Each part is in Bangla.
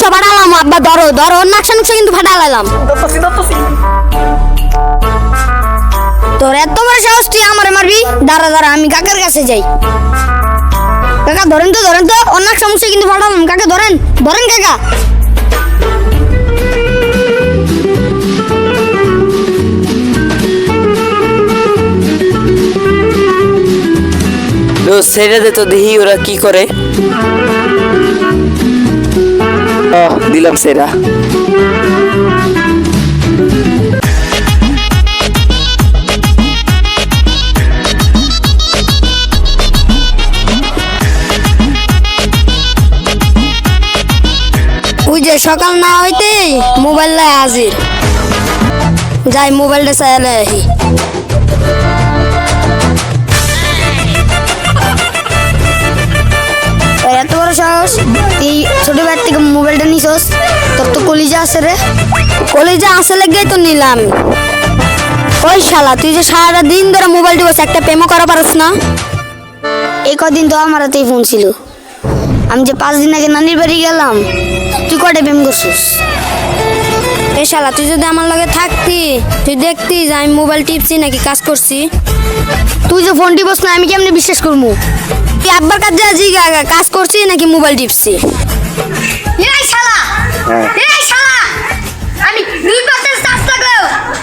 নুকসা ফাটালাম আব্বা, ধরো ধরো, ওর নাকশা নুকসা কিন্তু ফাটালাম। তোর এত বড় সাহস, তুই আমারে মারবি? দাঁড়া দাঁড়া, আমি কাকার কাছে যাই। কাকা ধরেন তো, ধরেন তো, ওর নাকশা নুকসা কিন্তু ফাটালাম। কাকা ধরেন, ধরেন কাকা। ছেড়ে দে তো, দেখি ওরা কি করে। দিলাম সেরা। ওই যে সকাল না হইতেই মোবাইল হাজির, যাই মোবাইলটা চাইলে আহি। এত বড় সাহস, তুই ছোট ভাই থেকে মোবাইলটা নিছস? তোর তো কলিজা আছে রে। কলিজা আছে লেগেই তো নিলাম। ওই শালা, তুই যে সারা দিন ধরে মোবাইল টিপস, একটা প্রেমও করা পারস না? এই কদিন তো আমার হাতেই ফোন ছিল। আমি যে 5 দিন আগে নানির বাড়ি গেলাম, তুই কয়টা প্রেম করছিস? এ শালা, তুই যদি আমার লগে থাকতি, তুই দেখতি যে আমি মোবাইল টিপছি নাকি কাজ করছি। তুই যে ফোন টিপস না, আমি কেমনে বিশ্বাস করবো? তুই আব্বার কাছে জিগা কাজ করছি নাকি মোবাইল টিপছি? এই শালা, এই শালা, আমি 2% চার্জ লাগলো,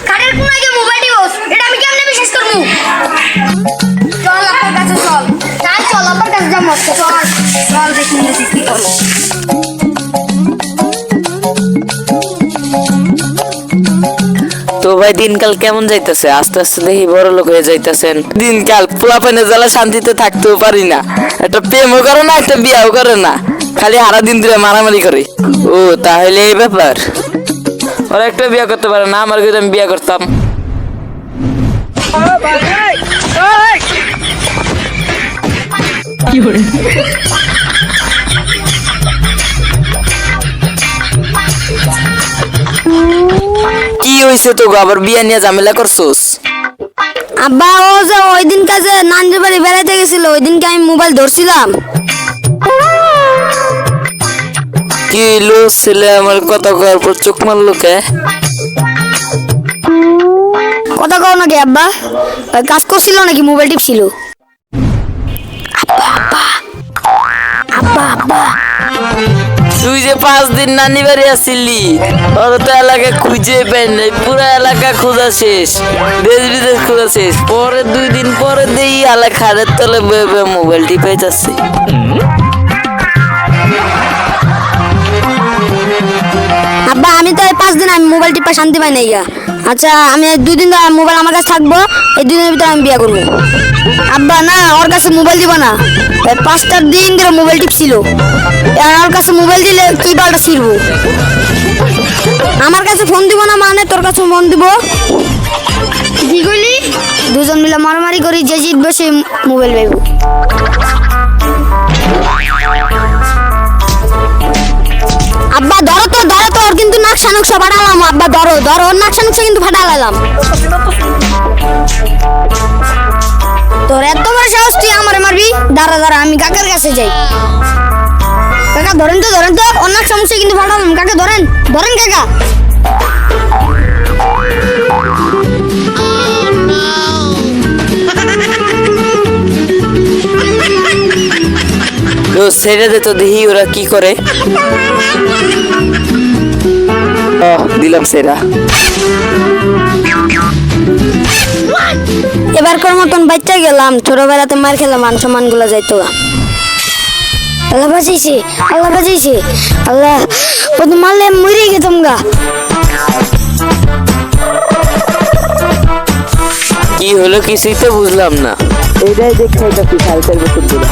কারের কোন আগে মোবাইল টিপস, এটা আমি কেমনে বিশ্বাস করবো? চল আব্বার কাছে, চল চল আব্বার কাছে যাবো, চল চল দেখি কি করবো। তো ভাই দিনকাল কেমন যাইতেছে? আস্তে আস্তে দেখি বড় লোক হয়ে যাইতেছেন। দিনকাল পোলাপানে জ্বালা শান্তিতে থাকতেও পারি না। একটা প্রেমও করে না, একটা বিয়াও করে না, খালি সারা দিন ধরে মারামারি করে। ও তাহলে এই ব্যাপার। ওরা একটা বিয়া করতে পারে না, আমার কিন্তু আমি বিয়া করতাম। কি হয়েছে তো, আবার বিয়া নিয়ে ঝামেলা করছোস? আব্বা, ও যে ওই দিন কাজে নানির বাড়ি বেড়াইতে গেছিল, ওই দিনকে আমি মোবাইল ধরছিলাম। কি লোক ছেলে আমার কথা কওয়ার পর চোখ মারলো কে? কথা কও নাকি আব্বা? ওই কাজ করছিল নাকি মোবাইল টিপছিল? আব্বা আব্বা আব্বা আব্বা, তুই যে 5 দিন নানি বাড়ি আসছিলি, ওর তো এলাকা খুঁজে পাই নাই, পুরো এলাকা খোঁজা শেষ, দেশ বিদেশ খোঁজা শেষ। পরে 2 দিন পরে দেই এলাকা খাড়ের তলে মোবাইল টিপাই যাচ্ছে। আব্বা, আমি তো এই 5 দিন আমি মোবাইল টিপা শান্তি পাই নাই গা। আচ্ছা, আমি 2 দিন ধরে মোবাইল আমার কাছে থাকবো, এই 2 দিনের ভিতরে আমি বিয়া করবো। আব্বা না, ওর কাছে মোবাইল দিব না। 5টা দিন ধরে মোবাইল টিপছিল, ওর কাছে মোবাইল দিলে কি বালটা ছিড়বো। আমার কাছে ফোন দিব না মানে তোর কাছে ফোন দিব? কি কইলি? দুজন মিলে মারামারি করি, যে জিতবে সে মোবাইল পাইব। আব্বা ধরো তো, ধরো তো, ওর কিন্তু নাকশা নুকসা ফাটালাম। আব্বা ধরো ধরো, ওর নাকশা নুকসা কিন্তু ফাটালাম। তোর এত বড় সাহস, তুই আমারে মারবি? দাঁড়া দাঁড়া, আমি কাকার কাছে যাই। কাকা ধরেন তো, ধরেন তো, ওর নাকশা নুকসা কিন্তু ফাটালাম। কাকা ধরেন, ধরেন কাকা। ছেড়ে দে তো, দেখি ওরা কি করে। দিলাম সেরা। এবার কোন মতন বাচ্চা গেলাম, ছোটবেলাতে মার খেলাম, মান সম্মান গুলা যাইতো। আল্লাহ বাঁচাইছে, আল্লাহ বাঁচাইছে, আল্লাহ, ও তো মারলে মরে গেতাম গা। কি হলো কিছুই তো বুঝলাম না। এটাই দেখতে 4.5 বছর ধরে।